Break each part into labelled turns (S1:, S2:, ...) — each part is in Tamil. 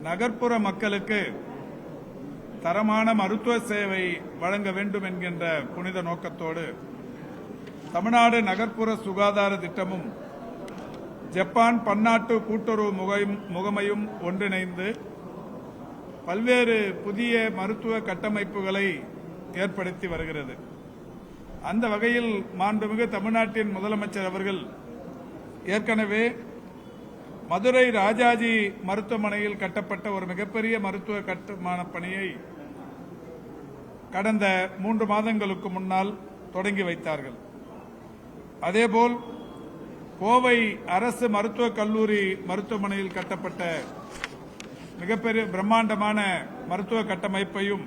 S1: நகர்ப்புற மக்களுக்கு தரமான மருத்துவ சேவை வழங்க வேண்டும் என்கின்ற புனித நோக்கத்தோடு தமிழ்நாடு நகர்ப்புற சுகாதார திட்டமும் ஜப்பான் பன்னாட்டு கூட்டுறவு முகமையும் ஒன்றிணைந்து பல்வேறு புதிய மருத்துவ கட்டமைப்புகளை ஏற்படுத்தி வருகிறது. அந்த வகையில் மாண்புமிகு தமிழ்நாட்டின் முதலமைச்சர் அவர்கள் ஏற்கனவே மதுரை ராஜாஜி மருத்துவமனையில் கட்டப்பட்ட ஒரு மிகப்பெரிய மருத்துவ கட்டுமான பணியை கடந்த 3 மாதங்களுக்கு முன்னால் தொடங்கி வைத்தார்கள். அதேபோல் கோவை அரசு மருத்துவக் கல்லூரி மருத்துவமனையில் கட்டப்பட்ட மிகப்பெரிய பிரம்மாண்டமான மருத்துவ கட்டமைப்பையும்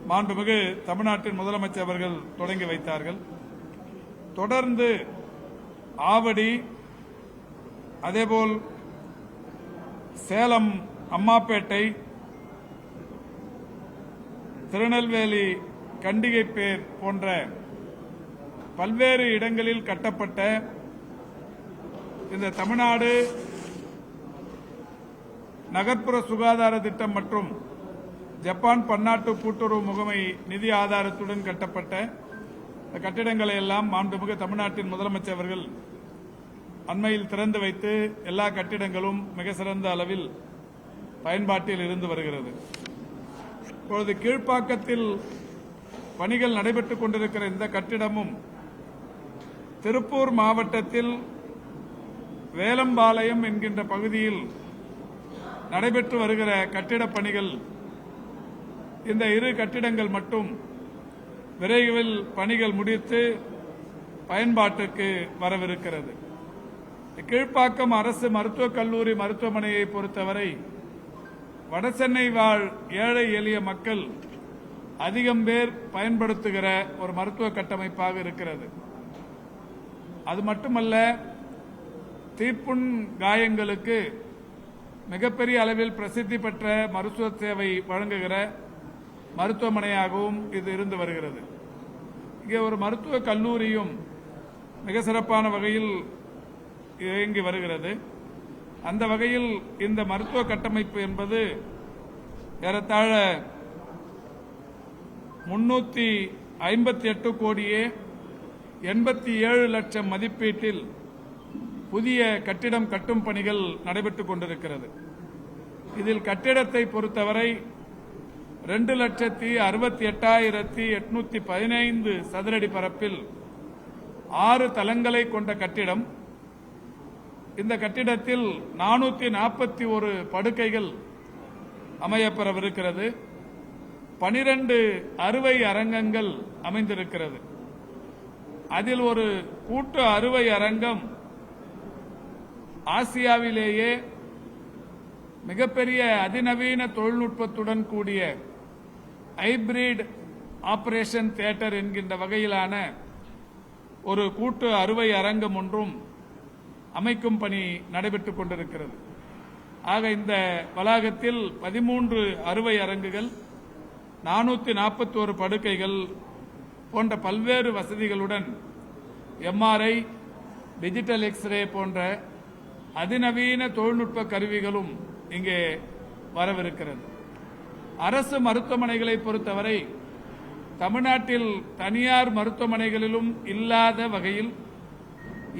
S1: மாண்புமிகு தமிழ்நாட்டின் முதலமைச்சர் அவர்கள் தொடங்கி வைத்தார்கள். தொடர்ந்து ஆவடி, அதேபோல் சேலம் அம்மாப்பேட்டை, திருநெல்வேலி கண்டிகைப்பேர் போன்ற பல்வேறு இடங்களில் கட்டப்பட்ட இந்த தமிழ்நாடு நகர்ப்புற சுகாதார திட்டம் மற்றும் ஜப்பான் பன்னாட்டு கூட்டுறவு முகமை நிதி ஆதாரத்துடன் கட்டப்பட்ட கட்டிடங்களை எல்லாம் மாண்புமிகு தமிழ்நாட்டின் முதலமைச்சர் அவர்கள் அண்மையில் திறந்து வைத்து எல்லா கட்டிடங்களும் மிக சிறந்த அளவில் பயன்பாட்டில் இருந்து வருகிறது. இப்பொழுது கீழ்ப்பாக்கத்தில் பணிகள் நடைபெற்றுக் கொண்டிருக்கிற இந்த கட்டிடமும் திருப்பூர் மாவட்டத்தில் வேலம்பாளையம் என்கின்ற பகுதியில் நடைபெற்று வருகிற கட்டிடப் பணிகள், இந்த 2 கட்டிடங்கள் மட்டும் விரைவில் பணிகள் முடித்து பயன்பாட்டுக்கு வரவிருக்கிறது. கீழ்ப்பாக்கம் அரசு மருத்துவக் கல்லூரி மருத்துவமனையை பொறுத்தவரை வடசென்னை வாழ் ஏழை எளிய மக்கள் அதிகம் பேர் பயன்படுத்துகிற ஒரு மருத்துவ கட்டமைப்பாக இருக்கிறது. அது மட்டுமல்ல, தீப்புண் காயங்களுக்கு மிகப்பெரிய அளவில் பிரசித்தி பெற்ற மருத்துவ சேவை வழங்குகிற மருத்துவமனையாகவும் இது இருந்து வருகிறது. இங்கே ஒரு மருத்துவக் கல்லூரியும் மிக சிறப்பான வகையில் இயங்கி வருகிறது. அந்த வகையில் இந்த மருத்துவ கட்டமைப்பு என்பது ஏறத்தாழ 358 கோடியே 87 லட்சம் மதிப்பீட்டில் புதிய கட்டிடம் கட்டும் பணிகள் நடைபெற்றுக் கொண்டிருக்கிறது. இதில் கட்டிடத்தை பொறுத்தவரை 2,68,815 சதுரடி பரப்பில் 6 தளங்களை கொண்ட கட்டிடம். இந்த கட்டிடத்தில் 441 படுக்கைகள் அமையப்பெறவிருக்கிறது. 12 அறுவை அரங்கங்கள் அமைந்திருக்கிறது. அதில் ஒரு கூட்டு அறுவை அரங்கம் ஆசியாவிலேயே மிகப்பெரிய அதிநவீன தொழில்நுட்பத்துடன் கூடிய ஹைபிரிட் ஆபரேஷன் தியேட்டர் என்கின்ற வகையிலான ஒரு கூட்டு அறுவை அரங்கம் ஒன்றும் அமைக்கும் பணி நடைபெற்றுக் கொண்டிருக்கிறது. ஆக இந்த வளாகத்தில் 13 அறுவை அரங்குகள், 441 படுக்கைகள் போன்ற பல்வேறு வசதிகளுடன் எம்ஆர்ஐ, டிஜிட்டல் எக்ஸ்ரே போன்ற அதிநவீன தொழில்நுட்ப கருவிகளும் இங்கே வரவிருக்கிறது. அரசு மருத்துவமனைகளை பொறுத்தவரை தமிழ்நாட்டில் தனியார் மருத்துவமனைகளிலும் இல்லாத வகையில்,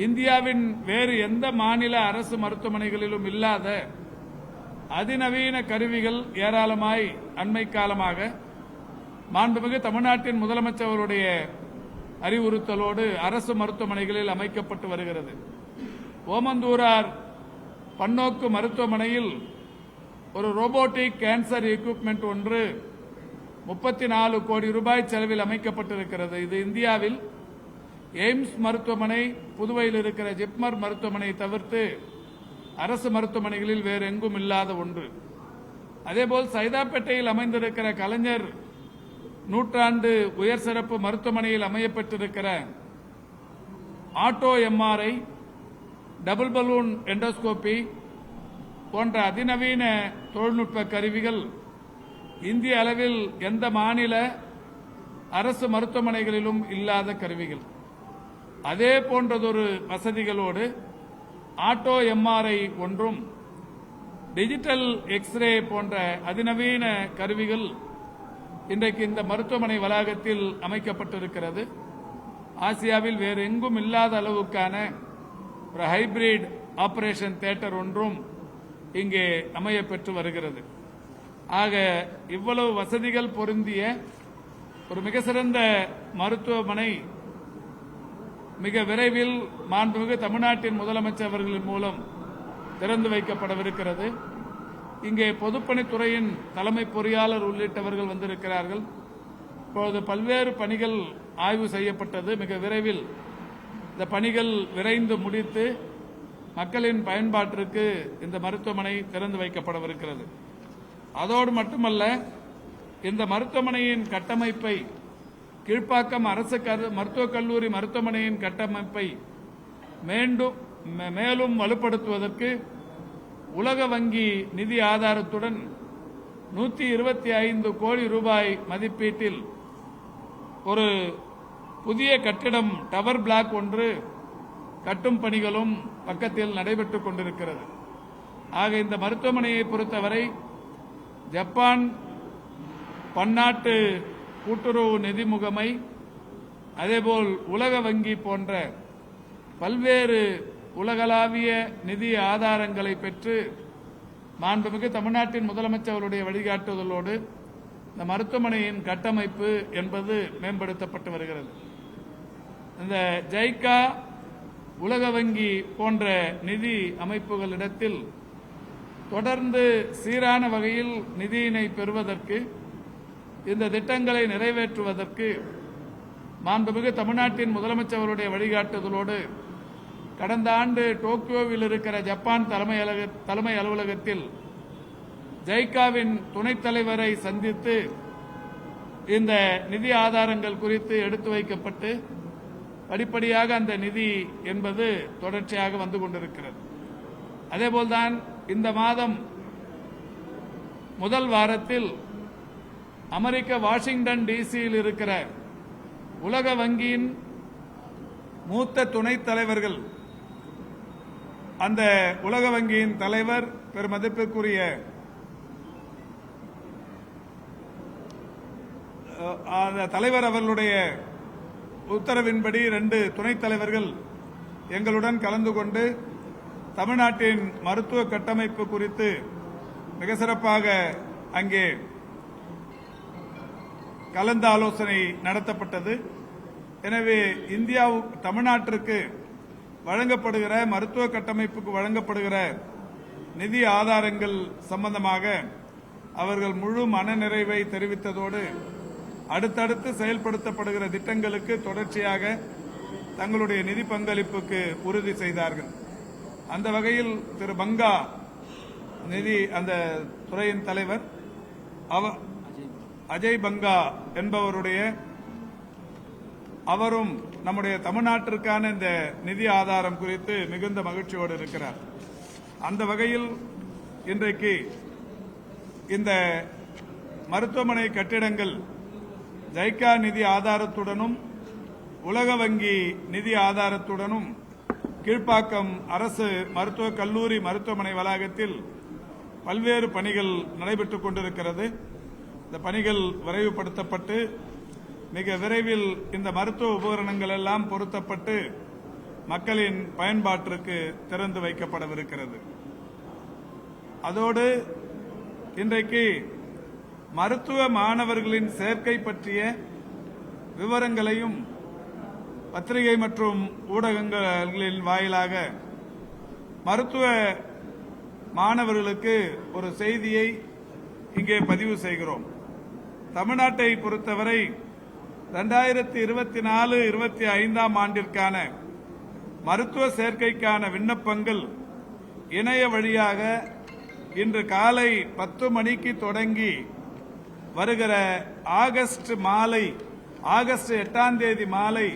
S1: இந்தியாவின் வேறு எந்த மாநில அரசு மருத்துவமனைகளிலும் இல்லாத அதிநவீன கருவிகள் ஏராளமாய் அண்மை காலமாக மாண்புமிகு தமிழ்நாட்டின் முதலமைச்சர் அவருடைய அறிவுறுத்தலோடு அரசு மருத்துவமனைகளில் அமைக்கப்பட்டு வருகிறது. ஓமந்தூரார் பன்னோக்கு மருத்துவமனையில் ஒரு ரோபோட்டிக் கேன்சர் எக்யூப்மெண்ட் ஒன்று 34 கோடி ரூபாய் செலவில் அமைக்கப்பட்டிருக்கிறது. இது இந்தியாவில் எய்ம்ஸ் மருத்துவமனை, புதுவையில் இருக்கிற ஜிப்மர் மருத்துவமனை தவிர்த்து அரசு மருத்துவமனைகளில் வேறு எங்கும் இல்லாத ஒன்று. அதேபோல் சைதாப்பேட்டையில் அமைந்திருக்கிற கலைஞர் நூற்றாண்டு உயர் சிறப்பு மருத்துவமனையில் அமையப்பட்டிருக்கிற auto MRI, double balloon endoscopy போன்ற அதிநவீன தொழில்நுட்ப கருவிகள் இந்திய அளவில் எந்த மாநில அரசு மருத்துவமனைகளிலும் இல்லாத கருவிகள். அதே போன்றதொரு வசதிகளோடு ஆட்டோ எம்ஆர்ஐ ஒன்றும் டிஜிட்டல் எக்ஸ்ரே போன்ற அதிநவீன கருவிகள் இன்றைக்கு இந்த மருத்துவமனை வளாகத்தில் அமைக்கப்பட்டிருக்கிறது. ஆசியாவில் வேறு எங்கும் இல்லாத அளவுக்கான ஒரு ஹைபிரிட் ஆபரேஷன் தியேட்டர் ஒன்றும் இங்கே அமைய பெற்று வருகிறது. ஆக இவ்வளவு வசதிகள் பொருந்திய ஒரு மிக சிறந்த மருத்துவமனை மிக விரைவில் மாண்புமிகு தமிழ்நாட்டின் முதலமைச்சர் அவர்களின் மூலம் திறந்து வைக்கப்படவிருக்கிறது. இங்கே பொதுப்பணித்துறையின் தலைமை பொறியாளர் உள்ளிட்டவர்கள் வந்திருக்கிறார்கள். இப்பொழுது பல்வேறு பணிகள் ஆய்வு செய்யப்பட்டது. மிக விரைவில் இந்த பணிகள் விரைந்து முடித்து மக்களின் பயன்பாட்டிற்கு இந்த மருத்துவமனை திறந்து வைக்கப்படவிருக்கிறது. அதோடு மட்டுமல்ல, இந்த மருத்துவமனையின் கட்டமைப்பை கீழ்ப்பாக்கம் அரசு மருத்துவக் கல்லூரி மருத்துவமனையின் கட்டமைப்பை மேலும் வலுப்படுத்துவதற்கு உலக வங்கி நிதி ஆதாரத்துடன் 125 கோடி ரூபாய் மதிப்பீட்டில் ஒரு புதிய கட்டிடம் டவர் பிளாக் ஒன்று கட்டும் பணிகளும் பக்கத்தில் நடைபெற்றுக் கொண்டிருக்கிறது. ஆக இந்த மருத்துவமனையை பொறுத்தவரை ஜப்பான் பன்னாட்டு கூட்டுறவு நிதி முகமை, அதேபோல் உலக வங்கி போன்ற பல்வேறு உலகளாவிய நிதி ஆதாரங்களை பெற்று மாண்புமிகு தமிழ்நாட்டின் முதலமைச்சர் அவருடைய வழிகாட்டுதலோடு இந்த மருத்துவமனையின் கட்டமைப்பு என்பது மேம்படுத்தப்பட்டு வருகிறது. இந்த ஜைகா, உலக வங்கி போன்ற நிதி அமைப்புகளிடத்தில் தொடர்ந்து சீரான வகையில் நிதியினை பெறுவதற்கு, இந்த திட்டங்களை நிறைவேற்றுவதற்கு மாண்புமிகு தமிழ்நாட்டின் முதலமைச்சர் அவருடைய வழிகாட்டுதலோடு கடந்த ஆண்டு டோக்கியோவில் இருக்கிற ஜப்பான் தலைமை அலுவலகத்தில் ஜைகாவின் துணைத் தலைவரை சந்தித்து இந்த நிதி ஆதாரங்கள் குறித்து எடுத்து வைக்கப்பட்டு படிப்படியாக அந்த நிதி என்பது தொடர்ச்சியாக வந்து கொண்டிருக்கிறது. அதேபோல்தான் இந்த மாதம் முதல் வாரத்தில் அமெரிக்க வாஷிங்டன் டிசியில் இருக்கிற உலக வங்கியின் மூத்த துணைத் தலைவர்கள், அந்த உலக வங்கியின் தலைவர் பெருமதிப்பிற்குரிய அந்த தலைவர் அவர்களுடைய உத்தரவின்படி 2 துணைத் தலைவர்கள் எங்களுடன் கலந்து கொண்டு தமிழ்நாட்டின் மருத்துவ கட்டமைப்பு குறித்து மிக சிறப்பாக அங்கே கலந்து ஆலோசனை நடத்தப்பட்டது. எனவே தமிழ்நாட்டிற்கு வழங்கப்படுகிற மருத்துவ கட்டமைப்புக்கு வழங்கப்படுகிற நிதி ஆதாரங்கள் சம்பந்தமாக அவர்கள் முழு மனநிறைவை தெரிவித்ததோடு அடுத்தடுத்து செயல்படுத்தப்படுகிற திட்டங்களுக்கு தொடர்ச்சியாக தங்களுடைய நிதி பங்களிப்புக்கு உறுதி செய்தார்கள். அந்த வகையில் திரு பங்கா நிதி அந்த துறையின் தலைவர் அஜய் பங்கா என்பவருடைய அவரும் நம்முடைய தமிழ்நாட்டிற்கான இந்த நிதி ஆதாரம் குறித்து மிகுந்த மகிழ்ச்சியோடு இருக்கிறார். அந்த வகையில் இன்றைக்கு இந்த மருத்துவமனை கட்டிடங்கள் ஜைகா நிதி ஆதாரத்துடனும் உலக வங்கி நிதி ஆதாரத்துடனும் கீழ்ப்பாக்கம் அரசு மருத்துவக் கல்லூரி மருத்துவமனை வளாகத்தில் பல்வேறு பணிகள் நடைபெற்றுக் கொண்டிருக்கிறது. இந்த பணிகள் விரைவுபடுத்தப்பட்டு மிக விரைவில் இந்த மருத்துவ உபகரணங்கள் எல்லாம் பொருத்தப்பட்டு மக்களின் பயன்பாட்டிற்கு திறந்து வைக்கப்படவிருக்கிறது. அதோடு இன்றைக்கு மருத்துவ மாணவர்களின் சேர்க்கை பற்றிய விவரங்களையும் பத்திரிகை மற்றும் ஊடகங்களின் வாயிலாக மருத்துவ மாணவர்களுக்கு ஒரு செய்தியை இங்கே பதிவு செய்கிறோம். தமிழ்நாட்டை பொறுத்தவரை 2024-25 ஆண்டிற்கான மருத்துவ சேர்க்கைக்கான விண்ணப்பங்கள் இணைய வழியாக இன்று காலை 10 மணிக்கு தொடங்கி வருகிற ஆகஸ்ட் 8ஆம் தேதி மாலை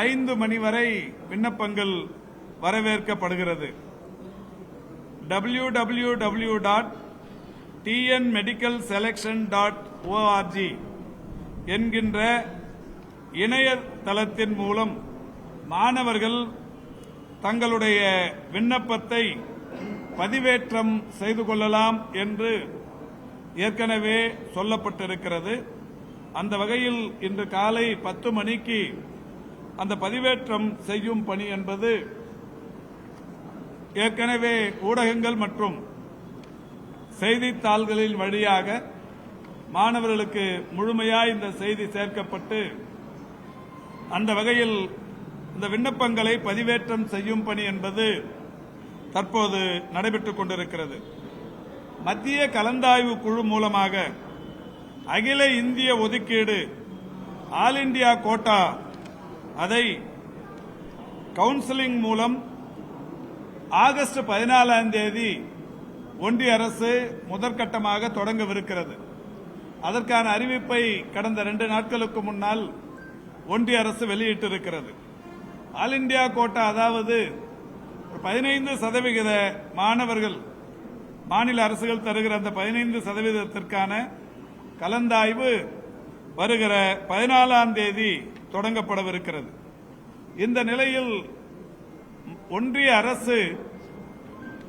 S1: 5 மணி வரை விண்ணப்பங்கள் வரவேற்கப்படுகிறது. www.tnmedicalselection.org என்கின்ற இணையதளத்தின் மூலம் மாணவர்கள் தங்களுடைய விண்ணப்பத்தை பதிவேற்றம் செய்து கொள்ளலாம் என்று ஏற்கனவே சொல்லப்பட்டிருக்கிறது. அந்த வகையில் இன்று காலை 10 மணிக்கு அந்த பதிவேற்றம் செய்யும் பணி என்பது ஏற்கனவே ஊடகங்கள் மற்றும் செய்தித்தாள்களின் வழியாக மாணவர்களுக்கு முழுமையாய் இந்த செய்தி சேர்க்கப்பட்டு அந்த வகையில் இந்த விண்ணப்பங்களை பதிவேற்றம் செய்யும் பணி என்பது தற்போது நடைபெற்றுக் கொண்டிருக்கிறது. மத்திய கலந்தாய்வு குழு மூலமாக அகில இந்திய ஒதுக்கீடு ஆல் இண்டியா கோட்டா அதை கவுன்சிலிங் மூலம் ஆகஸ்ட் 14ஆம் தேதி ஒன்றிய அரசு முதற்கட்டமாக தொடங்கவிருக்கிறது. அதற்கான அறிவிப்பை கடந்த 2 நாட்களுக்கு முன்னால் ஒன்றிய அரசு வெளியிட்டிருக்கிறது. ஆல் இண்டியா கோட்டா அதாவது 15% மாணவர்கள் மாநில அரசுகள் தருகிற அந்த 15%ற்கான கலந்தாய்வு வருகிற 14ஆம் தேதி தொடங்கப்படவிருக்கிறது. இந்த நிலையில் ஒன்றிய அரசு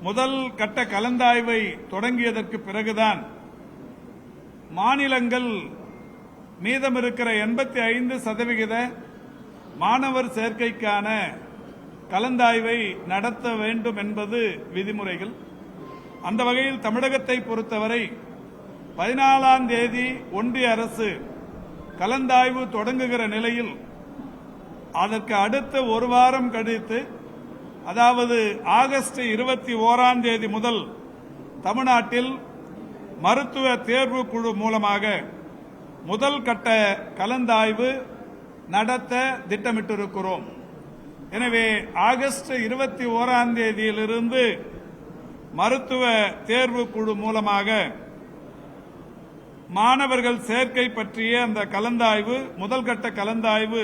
S1: முதல் கட்ட கலந்தாய்வை தொடங்கியதற்கு பிறகுதான் மாநிலங்கள் மீதமிருக்கிற 85% மாணவர் சேர்க்கைக்கான கலந்தாய்வை நடத்த வேண்டும் என்பது விதிமுறைகள். அந்த வகையில் தமிழகத்தை பொறுத்தவரை 14ஆம் தேதி ஒன்றிய அரசு கலந்தாய்வு தொடங்குகிற நிலையில் அதற்கு அடுத்த ஒரு வாரம் கழித்து அதாவது ஆகஸ்ட் 21ஆம் தேதி முதல் தமிழ்நாட்டில் மருத்துவ தேர்வு குழு மூலமாக முதல் கட்ட கலந்தாய்வு நடத்த திட்டமிட்டிருக்கிறோம். எனவே ஆகஸ்ட் 21ஆம் தேதியிலிருந்து மருத்துவ தேர்வு குழு மூலமாக மாணவர்கள் சேர்க்கை பற்றிய அந்த கலந்தாய்வு முதல் கட்ட கலந்தாய்வு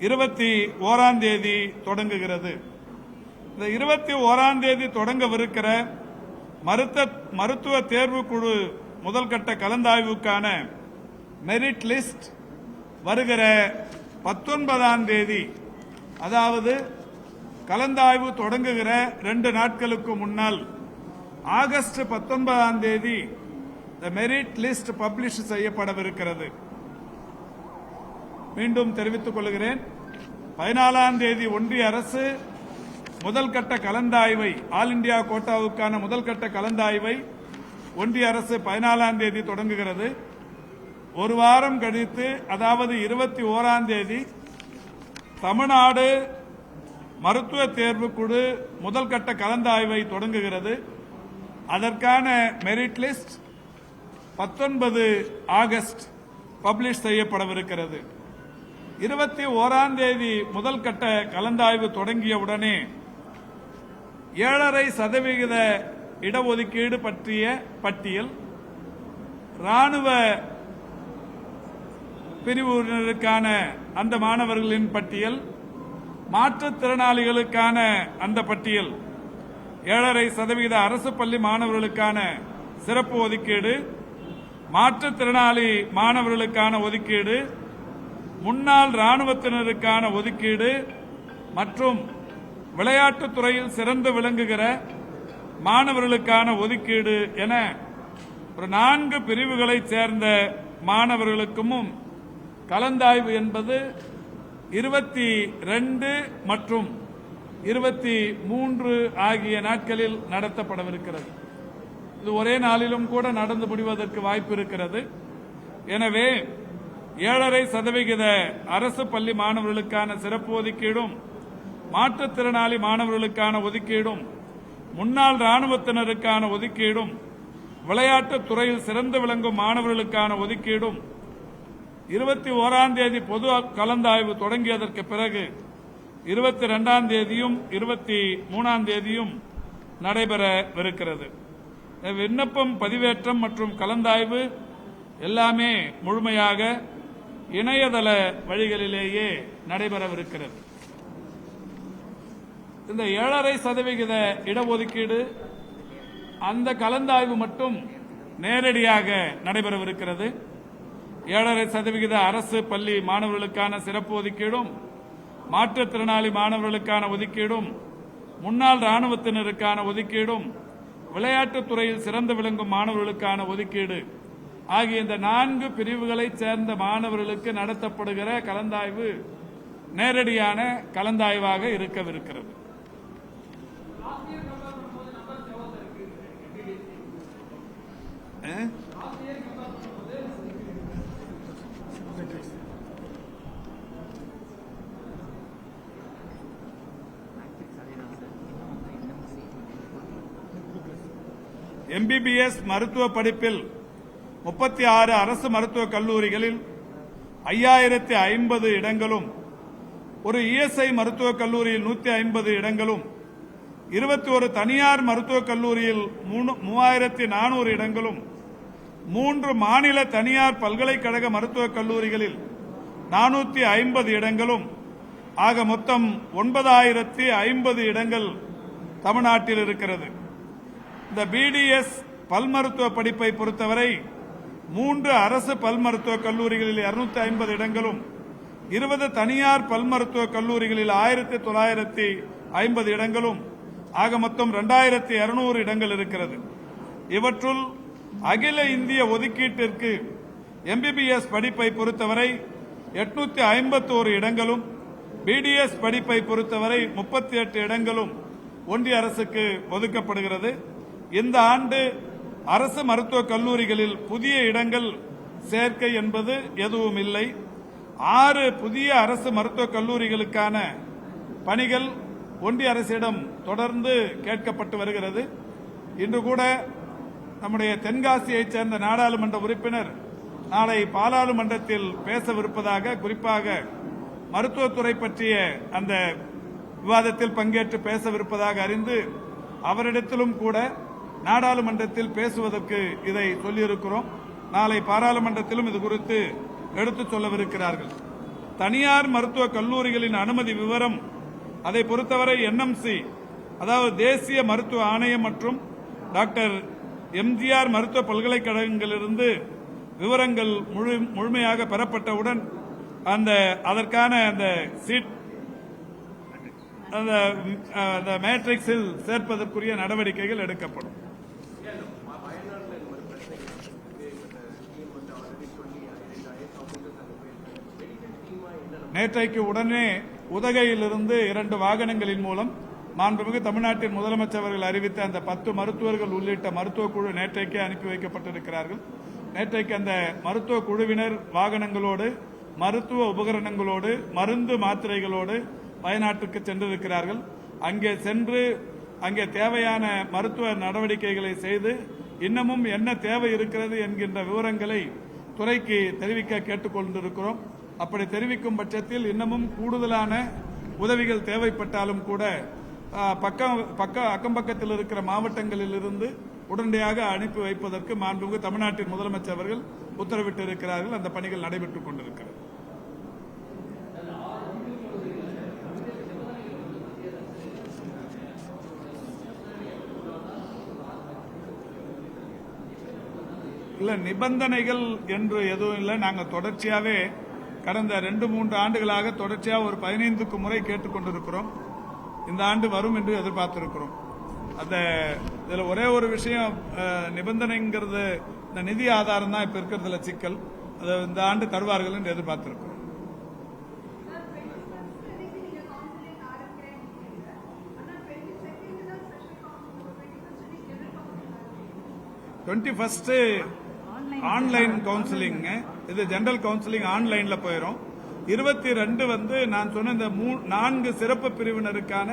S1: 21ஆம் தேதி தொடங்குகிறது. இந்த 21ஆம் தேதி தொடங்கவிருக்கிற மருத்துவ தேர்வு குழு முதல் கட்ட கலந்தாய்வுக்கான மெரிட் லிஸ்ட் வருகிற 19ஆம் தேதி அதாவது கலந்தாய்வு தொடங்குகிற 2 நாட்களுக்கு முன்னால் ஆகஸ்ட் 19ஆம் தேதி மெரிட் லிஸ்ட் பப்ளிஷ் செய்யப்படவிருக்கிறது. மீண்டும் தெரிவித்துக் கொள்கிறேன், 14ஆம் தேதி ஒன்றிய அரசு முதல் கட்ட கலந்தாய்வை ஆல் இண்டியா கோட்டாவுக்கான முதல் கட்ட கலந்தாய்வை ஒன்றிய அரசு 14ஆம் தேதி தொடங்குகிறது. ஒரு வாரம் கழித்து அதாவது 21ஆம் தேதி தமிழ்நாடு மருத்துவ தேர்வு குழு முதல் கட்ட கலந்தாய்வை தொடங்குகிறது. அதற்கான மெரிட் லிஸ்ட் 19 ஆகஸ்ட் பப்ளிஷ் செய்யப்படவிருக்கிறது. 21ஆம் தேதி முதல் கட்ட கலந்தாய்வு தொடங்கியவுடனே 7.5% இடஒதுக்கீடு பற்றிய பட்டியல், ராணுவ பிரிவினருக்கான அந்த மாணவர்களின் பட்டியல், மாற்றுத்திறனாளிகளுக்கான அந்த பட்டியல், 7.5% அரசு பள்ளி மாணவர்களுக்கான சிறப்பு ஒதுக்கீடு, மாற்றுத்திறனாளி மாணவர்களுக்கான ஒதுக்கீடு, முன்னாள் ராணுவத்தினருக்கான ஒதுக்கீடு மற்றும் விளையாட்டுத் துறையில் சிறந்து விளங்குகிற மாணவர்களுக்கான ஒதுக்கீடு என ஒரு 4 பிரிவுகளைச் சேர்ந்த மாணவர்களுக்கும் கலந்தாய்வு என்பது 22 மற்றும் 23 ஆகிய நாட்களில் நடத்தப்படவிருக்கிறது. இது ஒரே நாளிலும் கூட நடந்து முடிவதற்கு வாய்ப்பு இருக்கிறது. எனவே 7.5% அரசு பள்ளி மாணவர்களுக்கான சிறப்பு ஒதுக்கீடும், மாற்றுத்திறனாளி மாணவர்களுக்கான ஒதுக்கீடும், முன்னாள் ராணுவத்தினருக்கான ஒதுக்கீடும், விளையாட்டுத் துறையில் சிறந்து விளங்கும் மாணவர்களுக்கான ஒதுக்கீடும் 21ஆம் தேதி பொது கலந்தாய்வு தொடங்கியதற்கு பிறகு 22ஆம் தேதியும் 23ஆம் தேதியும் நடைபெறவிருக்கிறது. விண்ணப்பம், பதிவேற்றம் மற்றும் கலந்தாய்வு எல்லாமே முழுமையாக இணையதள வழிகளிலேயே நடைபெறவிருக்கிறது. இந்த 7.5% இடஒதுக்கீடு அந்த கலந்தாய்வு மட்டும் நேரடியாக நடைபெறவிருக்கிறது. 7.5% அரசு பள்ளி மாணவர்களுக்கான சிறப்பு ஒதுக்கீடும், மாற்றுத்திறனாளி மாணவர்களுக்கான ஒதுக்கீடும், முன்னாள் ராணுவத்தினருக்கான ஒதுக்கீடும், விளையாட்டுத் துறையில் சிறந்து விளங்கும் மாணவர்களுக்கான ஒதுக்கீடு ஆகிய இந்த 4 பிரிவுகளைச் சேர்ந்த மாணவர்களுக்கு நடத்தப்படுகிற கலந்தாய்வு நேரடியான கலந்தாய்வாக இருக்கவிருக்கிறது. MBBS மருத்துவ படிப்பில் 36 அரசு மருத்துவக் கல்லூரிகளில் 5050 இடங்களும், ஒரு ESI மருத்துவக் கல்லூரியில் 150 இடங்களும், 21 தனியார் மருத்துவக் கல்லூரியில் 3400 இடங்களும், 3 மாநில தனியார் பல்கலைக்கழக மருத்துவக் கல்லூரிகளில் 450 இடங்களும் ஆக மொத்தம் 9050 இடங்கள் தமிழ்நாட்டில் இருக்கிறது. இந்த BDS பல் மருத்துவ படிப்பை பொறுத்தவரை 3 அரசு பல் மருத்துவக் கல்லூரிகளில் 250 இடங்களும், 20 தனியார் பல் மருத்துவக் கல்லூரிகளில் 1950 இடங்களும் ஆக மொத்தம் 2200 இடங்கள் இருக்கிறது. இவற்றுள் அகில இந்திய ஒதுக்கீட்டிற்கு MBBS படிப்பை பொறுத்தவரை 851 இடங்களும், BDS படிப்பை பொறுத்தவரை 38 இடங்களும் ஒன்றிய அரசுக்கு ஒதுக்கப்படுகிறது. இந்த ஆண்டு அரசு மருத்துவக் கல்லூரிகளில் புதிய இடங்கள் சேர்க்கை என்பது எதுவும் இல்லை. 6 புதிய அரசு மருத்துவக் கல்லூரிகளுக்கான பணிகள் ஒன்றிய அரசிடம் தொடர்ந்து கேட்கப்பட்டு வருகிறது. இன்று கூட நம்முடைய தென்காசியைச் சேர்ந்த நாடாளுமன்ற உறுப்பினர் நாளை பாராளுமன்றத்தில் பேசவிருப்பதாக, குறிப்பாக மருத்துவத்துறை பற்றிய அந்த விவாதத்தில் பங்கேற்று பேசவிருப்பதாக அறிந்து அவரிடத்திலும் கூட நாடாளுமன்றத்தில் பேசுவதற்கு இதை சொல்லியிருக்கிறோம். நாளை பாராளுமன்றத்திலும் இது குறித்து எடுத்துச் சொல்லவிருக்கிறார்கள். தனியார் மருத்துவக் கல்லூரிகளின் அனுமதி விவரம், அதை பொறுத்தவரை NMC அதாவது தேசிய மருத்துவ ஆணையம் மற்றும் டாக்டர் MGR மருத்துவ பல்கலைக்கழகங்களிலிருந்து விவரங்கள் முழுமையாக பெறப்பட்டவுடன் அதற்கான அந்த சீட் அந்த மேட்ரிக்ஸில் சேர்ப்பதற்குரிய நடவடிக்கைகள் எடுக்கப்படும். நேற்றைக்கு உடனே உதகையிலிருந்து 2 வாகனங்களின் மூலம் மாண்புமிகு தமிழ்நாட்டின் முதலமைச்சர் அவர்கள் அறிவித்த அந்த 10 மருத்துவர்கள் உள்ளிட்ட மருத்துவ குழு நேற்றைக்கே அனுப்பி வைக்கப்பட்டிருக்கிறார்கள். நேற்றைக்கு அந்த மருத்துவ குழுவினர் வாகனங்களோடு, மருத்துவ உபகரணங்களோடு, மருந்து மாத்திரைகளோடு வயநாட்டுக்கு சென்றிருக்கிறார்கள். அங்கே சென்று அங்கே தேவையான மருத்துவ நடவடிக்கைகளை செய்து இன்னமும் என்ன தேவை இருக்கிறது என்கின்ற விவரங்களை துறைக்கு தெரிவிக்க கேட்டுக் கொண்டிருக்கிறோம். அப்படி தெரிவிக்கும் பட்சத்தில் இன்னமும் கூடுதலான உதவிகள் தேவைப்பட்டாலும் கூட அக்கம் பக்கத்தில் இருக்கிற மாவட்டங்களில் இருந்து உடனடியாக அனுப்பி வைப்பதற்கு மாண்புமிகு தமிழ்நாட்டின் முதலமைச்சர் அவர்கள் உத்தரவிட்டிருக்கிறார்கள். அந்த பணிகள் நடைபெற்றுக் கொண்டிருக்கிறது. இல்ல, நிபந்தனைகள் என்று எதுவும் இல்லை. நாங்கள் தொடர்ச்சியாவே கடந்த 2-3 ஆண்டுகளாக தொடர்ச்சியாக ஒரு 15க்கு முறை கேட்டுக்கொண்டிருக்கிறோம். இந்த ஆண்டு வரும் என்று எதிர்பார்த்திருக்கிறோம். இதுல ஒரே ஒரு விஷயம், நிபந்தனைங்கிறது இந்த நிதி ஆதாரம் தான் இப்ப இருக்கிறதுல சிக்கல். அதை இந்த ஆண்டு தருவார்கள் என்று எதிர்பார்த்திருக்கிறோம். ஆன்லைன் கவுன்சிலிங், இது ஜெனரல் கவுன்சிலிங் ஆன்லைன்ல போயிடும். 22 நான் சொன்ன இந்த 4 சிறப்பு பிரிவினருக்கான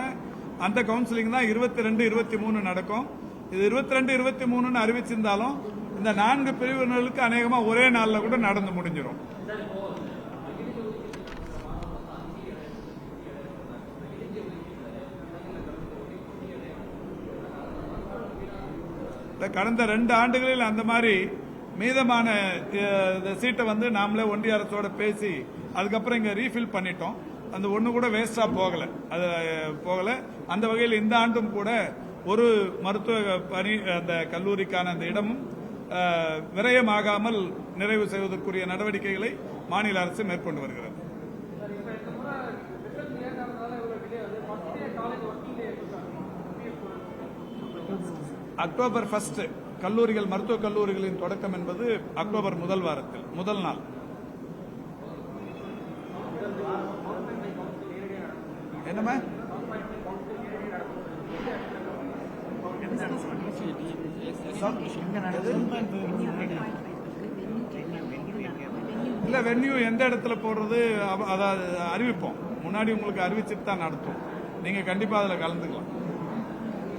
S1: அந்த கவுன்சிலிங் தான் 22, 23 நடக்கும். இது 22, 23 அறிவிச்சிருந்தாலும் இந்த 4 பிரிவினர்களுக்கு அநேகமா ஒரே நாள்ல கூட நடந்து முடிஞ்சிடும். கடந்த 2 ஆண்டுகளில் அந்த மாதிரி மீதமான சீட்டை நாமளே ஒன்றிய அரசோட பேசி அதுக்கப்புறம் இங்க ரீஃபில் பண்ணிட்டோம். அந்த ஒண்ணு கூட வேஸ்டா போகல. அந்த வகையில் இந்த ஆண்டும் கூட ஒரு மருத்துவ பணி அந்த கல்லூரிக்கான அந்த இடமும் விரயமாகாமல் நிறைவு செய்வதற்குரிய நடவடிக்கைகளை மாநில அரசு மேற்கொண்டு வருகிறது. அக்டோபர் 1 கல்லூரிகள், மருத்துவக் கல்லூரிகளின் தொடக்கம் என்பது அக்டோபர் முதல் வாரத்தில், முதல் நாள். என்னமா இல்ல, வென்யூ எந்த இடத்துல போடுறது அதாவது அறிவிப்போம். முன்னாடி உங்களுக்கு அறிவிச்சுட்டு தான் நடத்தும். நீங்க கண்டிப்பா அதுல கலந்துக்கலாம்.